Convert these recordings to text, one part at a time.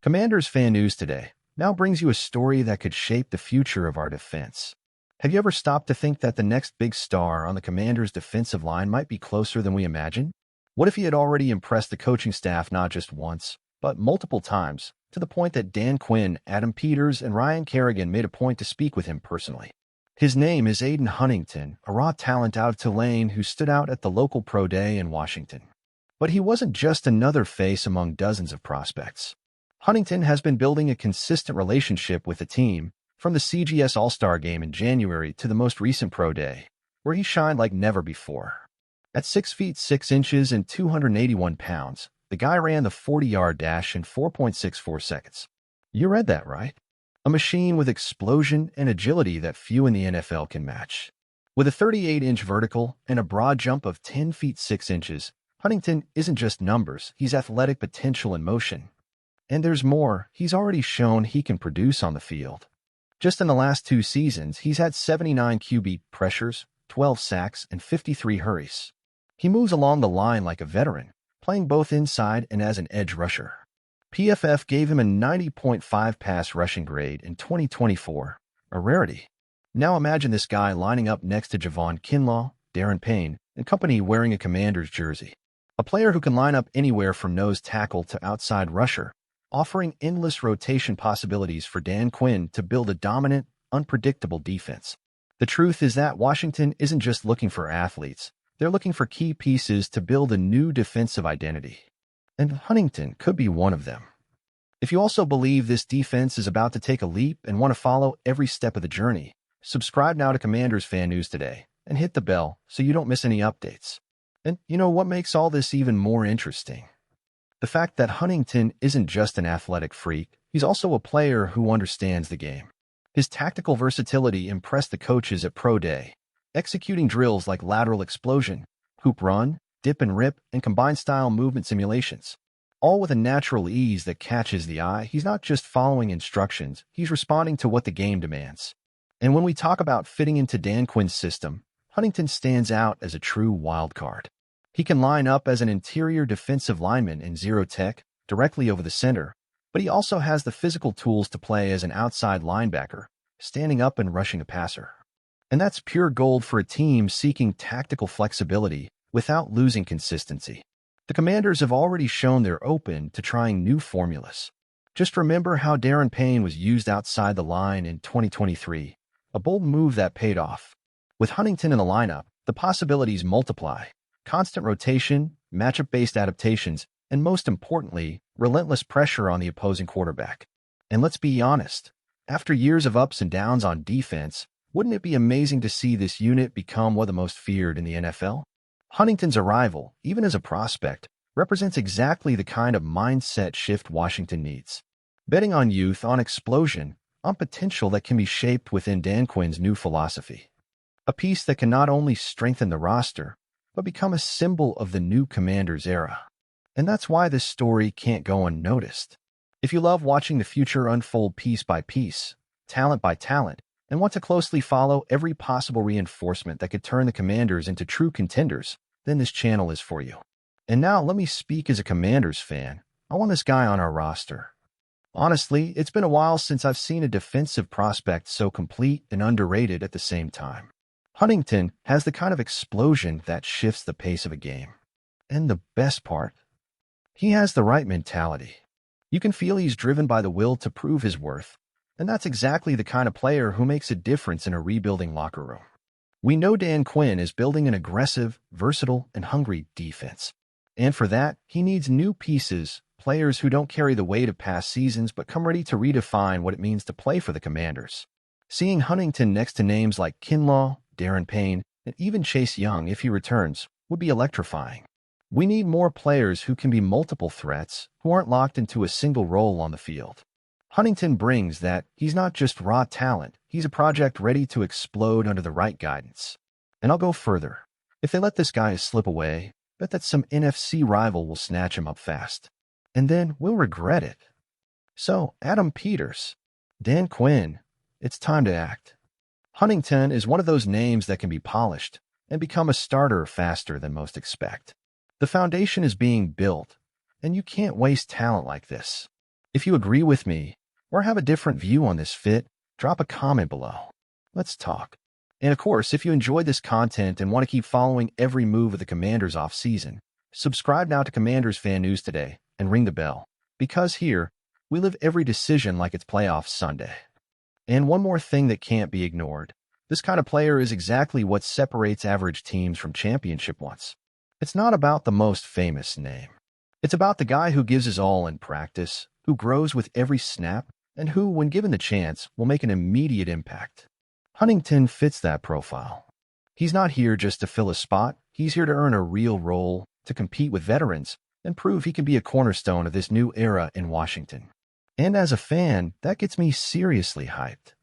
Commanders fan news today now brings you a story that could shape the future of our defense. Have you ever stopped to think that the next big star on the Commanders' defensive line might be closer than we imagine? What if he had already impressed the coaching staff not just once, but multiple times, to the point that Dan Quinn, Adam Peters, and Ryan Kerrigan made a point to speak with him personally? His name is Aiden Huntington, a raw talent out of Tulane who stood out at the local pro day in Washington. But he wasn't just another face among dozens of prospects. Huntington has been building a consistent relationship with the team, from the CGS All-Star Game in January to the most recent pro day, where he shined like never before. At 6 feet 6 inches and 281 pounds, the guy ran the 40-yard dash in 4.64 seconds. You read that right. A machine with explosion and agility that few in the NFL can match. With a 38-inch vertical and a broad jump of 10 feet 6 inches, Huntington isn't just numbers, he's athletic potential in motion. And there's more, he's already shown he can produce on the field. Just in the last 2 seasons, he's had 79 QB pressures, 12 sacks, and 53 hurries. He moves along the line like a veteran, playing both inside and as an edge rusher. PFF gave him a 90.5 pass rushing grade in 2024, a rarity. Now imagine this guy lining up next to Javon Kinlaw, Darren Payne, and company wearing a Commanders jersey. A player who can line up anywhere from nose tackle to outside rusher, offering endless rotation possibilities for Dan Quinn to build a dominant, unpredictable defense. The truth is that Washington isn't just looking for athletes, they're looking for key pieces to build a new defensive identity. And Huntington could be one of them. If you also believe this defense is about to take a leap and want to follow every step of the journey, subscribe now to Commanders Fan News today and hit the bell so you don't miss any updates. And you know what makes all this even more interesting? The fact that Huntington isn't just an athletic freak, he's also a player who understands the game. His tactical versatility impressed the coaches at Pro Day, executing drills like lateral explosion, hoop run, dip and rip, and combined style movement simulations. All with a natural ease that catches the eye. He's not just following instructions, he's responding to what the game demands. And when we talk about fitting into Dan Quinn's system, Huntington stands out as a true wild card. He can line up as an interior defensive lineman in zero tech, directly over the center, but he also has the physical tools to play as an outside linebacker, standing up and rushing a passer. And that's pure gold for a team seeking tactical flexibility without losing consistency. The Commanders have already shown they're open to trying new formulas. Just remember how Darren Payne was used outside the line in 2023, a bold move that paid off. With Huntington in the lineup, the possibilities multiply. Constant rotation, matchup-based adaptations, and most importantly, relentless pressure on the opposing quarterback. And let's be honest, after years of ups and downs on defense, wouldn't it be amazing to see this unit become one of the most feared in the NFL? Huntington's arrival, even as a prospect, represents exactly the kind of mindset shift Washington needs. Betting on youth, on explosion, on potential that can be shaped within Dan Quinn's new philosophy. A piece that can not only strengthen the roster, but become a symbol of the new Commanders era. And that's why this story can't go unnoticed. If you love watching the future unfold piece by piece, talent by talent, and want to closely follow every possible reinforcement that could turn the Commanders into true contenders, then this channel is for you. And now let me speak as a Commanders fan. I want this guy on our roster. Honestly, it's been a while since I've seen a defensive prospect so complete and underrated at the same time. Huntington has the kind of explosion that shifts the pace of a game. And the best part, he has the right mentality. You can feel he's driven by the will to prove his worth, and that's exactly the kind of player who makes a difference in a rebuilding locker room. We know Dan Quinn is building an aggressive, versatile, and hungry defense. And for that, he needs new pieces, players who don't carry the weight of past seasons but come ready to redefine what it means to play for the Commanders. Seeing Huntington next to names like Kinlaw, Darren Payne, and even Chase Young if he returns would be electrifying. We need more players who can be multiple threats, who aren't locked into a single role on the field. Huntington brings that. He's not just raw talent, he's a project ready to explode under the right guidance. And I'll go further. If they let this guy slip away, bet that some NFC rival will snatch him up fast. And then we'll regret it. So, Adam Peters, Dan Quinn, it's time to act. Huntington is one of those names that can be polished and become a starter faster than most expect. The foundation is being built, and you can't waste talent like this. If you agree with me or have a different view on this fit, drop a comment below. Let's talk. And of course, if you enjoyed this content and want to keep following every move of the Commanders offseason, subscribe now to Commanders Fan News today and ring the bell, because here, we live every decision like it's playoff Sunday. And one more thing that can't be ignored. This kind of player is exactly what separates average teams from championship ones. It's not about the most famous name. It's about the guy who gives his all in practice, who grows with every snap, and who, when given the chance, will make an immediate impact. Huntington fits that profile. He's not here just to fill a spot. He's here to earn a real role, to compete with veterans, and prove he can be a cornerstone of this new era in Washington. And as a fan, that gets me seriously hyped.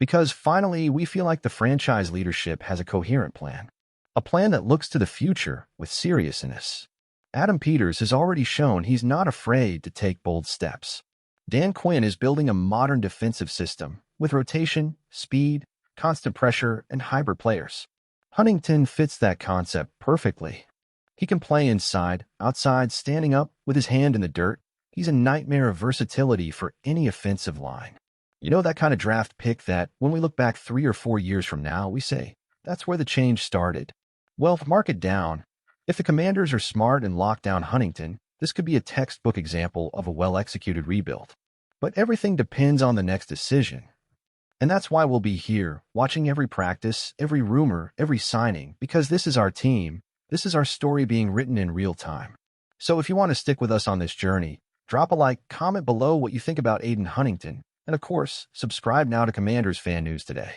Because finally, we feel like the franchise leadership has a coherent plan. A plan that looks to the future with seriousness. Adam Peters has already shown he's not afraid to take bold steps. Dan Quinn is building a modern defensive system with rotation, speed, constant pressure, and hybrid players. Huntington fits that concept perfectly. He can play inside, outside, standing up, with his hand in the dirt. He's a nightmare of versatility for any offensive line. You know, that kind of draft pick that, when we look back 3 or 4 years from now, we say, that's where the change started. Well, mark it down. If the Commanders are smart and lock down Huntington, this could be a textbook example of a well-executed rebuild. But everything depends on the next decision. And that's why we'll be here, watching every practice, every rumor, every signing, because this is our team. This is our story being written in real time. So if you want to stick with us on this journey, drop a like, comment below what you think about Aiden Huntington, and of course, subscribe now to Commanders Fan News today.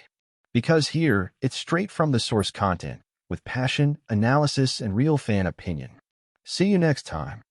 Because here, it's straight from the source content, with passion, analysis, and real fan opinion. See you next time.